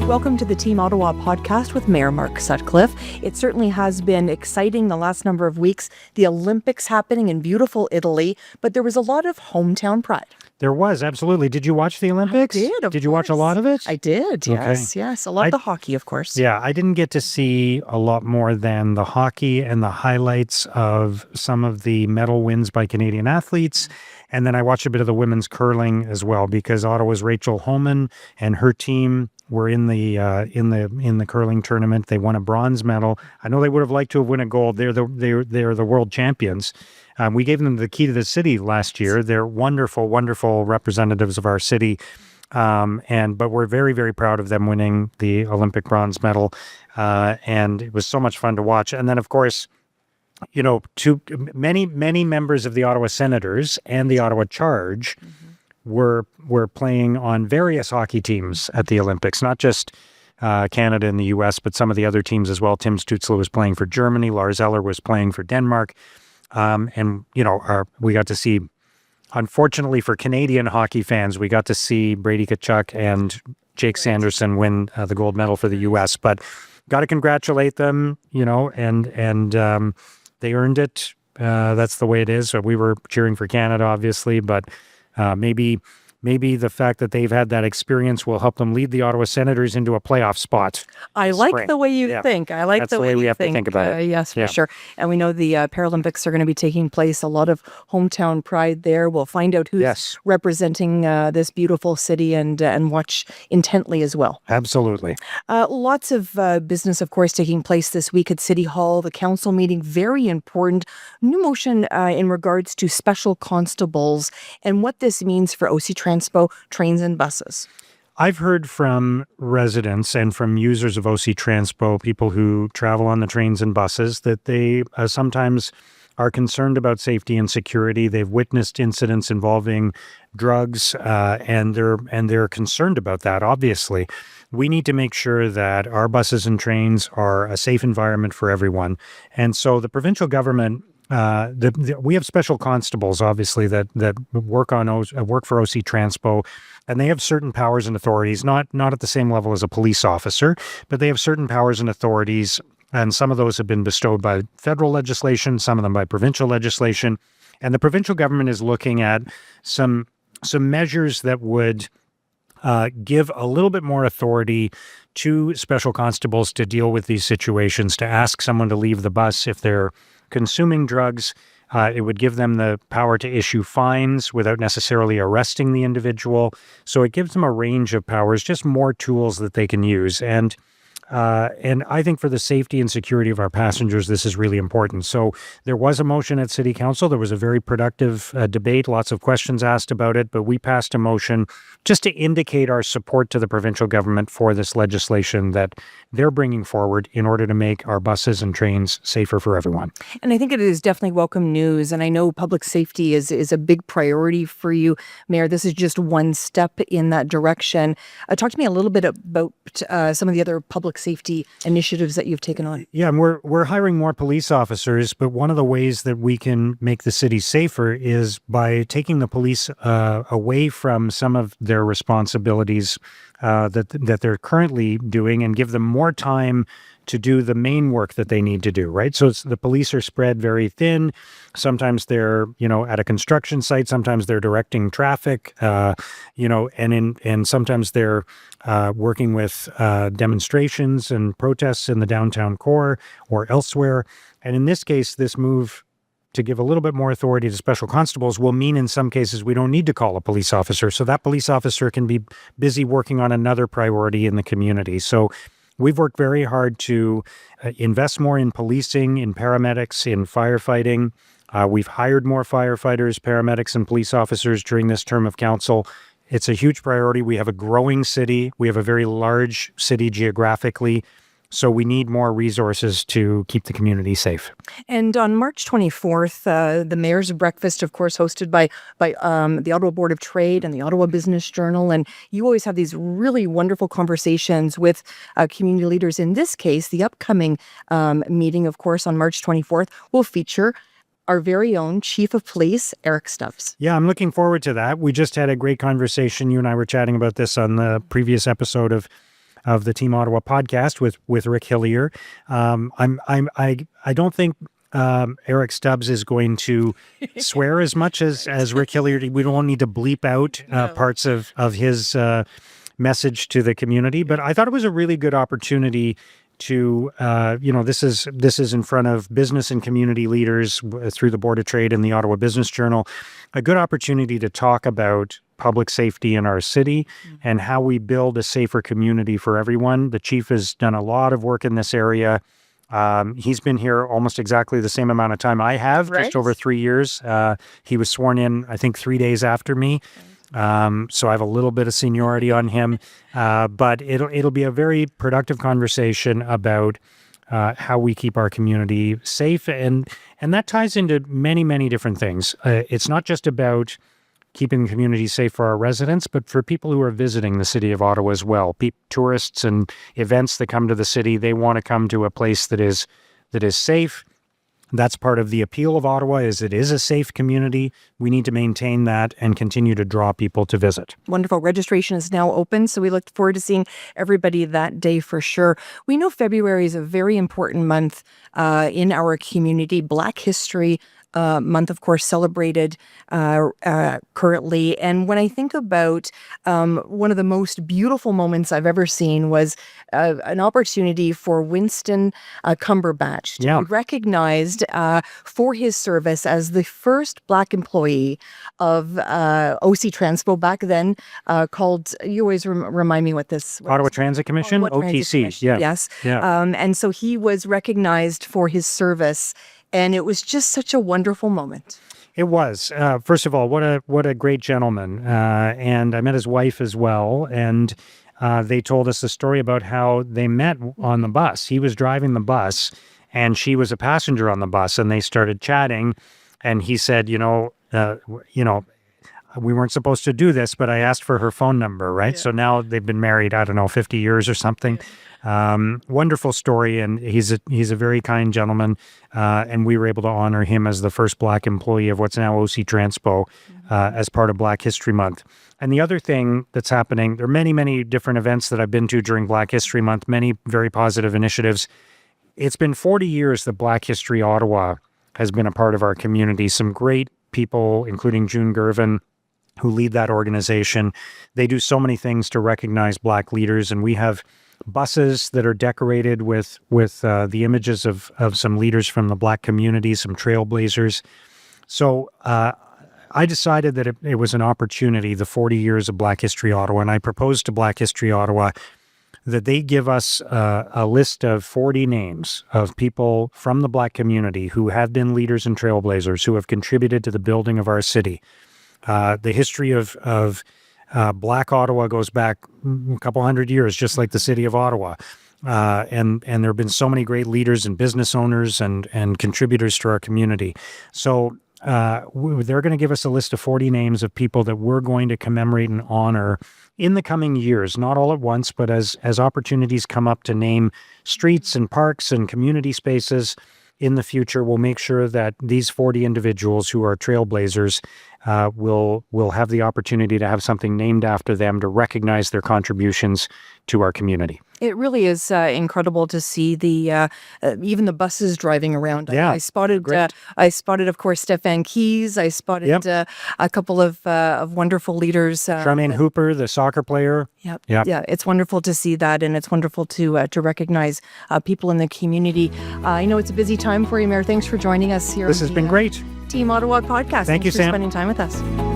Welcome to the Team Ottawa podcast with Mayor Mark Sutcliffe. It certainly has been exciting the last number of weeks. The Olympics happening in beautiful Italy, but there was a lot of hometown pride. There was, absolutely. Did you watch the Olympics? I did, of course. Did you watch a lot of it? I did, yes, Okay. yes. A lot of the hockey, of course. Yeah, I didn't get to see a lot more than the hockey and the highlights of some of the medal wins by Canadian athletes. And then I watched a bit of the women's curling as well, because Ottawa's Rachel Homan and her team were in the curling tournament. They won a bronze medal. I know they would have liked to have won a gold. They're the world champions. We gave them the key to the city last year. They're wonderful, wonderful representatives of our city. But we're very, very proud of them winning the Olympic bronze medal. And it was so much fun to watch. And then, of course, you know, many members of the Ottawa Senators and the Ottawa Charge were playing on various hockey teams at the Olympics, not just Canada and the U.S., but some of the other teams as well. Tim Stützle was playing for Germany. Lars Eller was playing for Denmark. We got to see, unfortunately for Canadian hockey fans, we got to see Brady Tkachuk and Jake Sanderson win the gold medal for the U.S., but got to congratulate them, and they earned it. That's the way it is. So we were cheering for Canada, obviously, but maybe the fact that they've had that experience will help them lead the Ottawa Senators into a playoff spot. I like the way you think. I like That's the way we you have to think about it. Yes, for sure. And we know the Paralympics are going to be taking place. A lot of hometown pride there. We'll find out who's representing this beautiful city and watch intently as well. Absolutely. Lots of business, of course, taking place this week at City Hall. The council meeting, very important. New motion in regards to special constables and what this means for OC Transpo trains and buses. I've heard from residents and from users of OC Transpo, people who travel on the trains and buses, that they sometimes are concerned about safety and security. They've witnessed incidents involving drugs, and they're concerned about that. Obviously, we need to make sure that our buses and trains are a safe environment for everyone. And so the provincial government, we have special constables, obviously, that work for OC Transpo, and they have certain powers and authorities, not at the same level as a police officer, but they have certain powers and authorities, and some of those have been bestowed by federal legislation, some of them by provincial legislation, and the provincial government is looking at some measures that would give a little bit more authority to special constables to deal with these situations, to ask someone to leave the bus if they're consuming drugs. It would give them the power to issue fines without necessarily arresting the individual. So it gives them a range of powers, just more tools that they can use. And I think for the safety and security of our passengers, this is really important. So there was a motion at City Council. There was a very productive debate, lots of questions asked about it, but we passed a motion just to indicate our support to the provincial government for this legislation that they're bringing forward in order to make our buses and trains safer for everyone. And I think it is definitely welcome news. And I know public safety is a big priority for you, Mayor. This is just one step in that direction. Talk to me a little bit about some of the other public safety initiatives that you've taken on. Yeah, and we're hiring more police officers, but one of the ways that we can make the city safer is by taking the police away from some of their responsibilities that they're currently doing and give them more time to do the main work that they need to do, right? So the police are spread very thin. Sometimes they're, at a construction site. Sometimes they're directing traffic, and sometimes they're working with demonstrations and protests in the downtown core or elsewhere. And in this case, this move to give a little bit more authority to special constables will mean in some cases we don't need to call a police officer. So that police officer can be busy working on another priority in the community. So we've worked very hard to invest more in policing, in paramedics, in firefighting. We've hired more firefighters, paramedics, and police officers during this term of council. It's a huge priority. We have a growing city. We have a very large city geographically. So we need more resources to keep the community safe. And on March 24th, the Mayor's Breakfast, of course, hosted by the Ottawa Board of Trade and the Ottawa Business Journal. And you always have these really wonderful conversations with community leaders. In this case, the upcoming meeting, of course, on March 24th will feature our very own Chief of Police, Eric Stubbs. Yeah, I'm looking forward to that. We just had a great conversation. You and I were chatting about this on the previous episode of of the Team Ottawa podcast with Rick Hillier. I don't think Eric Stubbs is going to swear as much as Rick Hillier. We don't need to bleep out parts of his message to the community, but I thought it was a really good opportunity to, this is in front of business and community leaders through the Board of Trade and the Ottawa Business Journal, a good opportunity to talk about public safety in our city and how we build a safer community for everyone. The chief has done a lot of work in this area. He's been here almost exactly the same amount of time I have, just over 3 years. He was sworn in, I think, 3 days after me. So I have a little bit of seniority on him, but it'll be a very productive conversation about how we keep our community safe, and that ties into many, many different things. It's not just about keeping the community safe for our residents, but for people who are visiting the city of Ottawa as well. Tourists and events that come to the city, they want to come to a place that is safe. That's part of the appeal of Ottawa, is it is a safe community. We need to maintain that and continue to draw people to visit. Wonderful. Registration is now open, so we look forward to seeing everybody that day for sure. We know February is a very important month in our community. Black History Month, of course, celebrated currently. And when I think about one of the most beautiful moments I've ever seen was an opportunity for Winston Cumberbatch to be recognized for his service as the first Black employee of OC Transpo back then, called, you always remind me what this was. Ottawa Transit Commission, OTC. Yeah. Yes. Yeah. And so he was recognized for his service. And it was just such a wonderful moment. It was. First of all, what a great gentleman. And I met his wife as well. And they told us the story about how they met on the bus. He was driving the bus, and she was a passenger on the bus. And they started chatting. And he said, we weren't supposed to do this, but I asked for her phone number, right? Yeah. So now they've been married, 50 years or something. Yeah. Wonderful story, and he's a very kind gentleman, and we were able to honor him as the first Black employee of what's now OC Transpo as part of Black History Month. And the other thing that's happening, there are many, many different events that I've been to during Black History Month, many very positive initiatives. It's been 40 years that Black History Ottawa has been a part of our community. Some great people, including June Gervin, who lead that organization. They do so many things to recognize Black leaders, and we have buses that are decorated with the images of some leaders from the Black community, some trailblazers. So I decided that it was an opportunity, the 40 years of Black History Ottawa, and I proposed to Black History Ottawa that they give us a list of 40 names of people from the Black community who have been leaders and trailblazers, who have contributed to the building of our city. The history of Black Ottawa goes back a couple hundred years, just like the city of Ottawa. And there have been so many great leaders and business owners and contributors to our community. So they're going to give us a list of 40 names of people that we're going to commemorate and honor in the coming years, not all at once, but as opportunities come up to name streets and parks and community spaces in the future. We'll make sure that these 40 individuals who are trailblazers will have the opportunity to have something named after them to recognize their contributions to our community. It really is incredible to see the even the buses driving around. Yeah, I spotted, of course, Stefan Keys. I spotted a couple of wonderful leaders. Charmaine Hooper, the soccer player. Yep. Yeah, it's wonderful to see that, and it's wonderful to recognize people in the community. I know it's a busy time for you, Mayor. Thanks for joining us here. This has been great. Team Ottawa podcast. Thank you, for Sam. Spending time with us.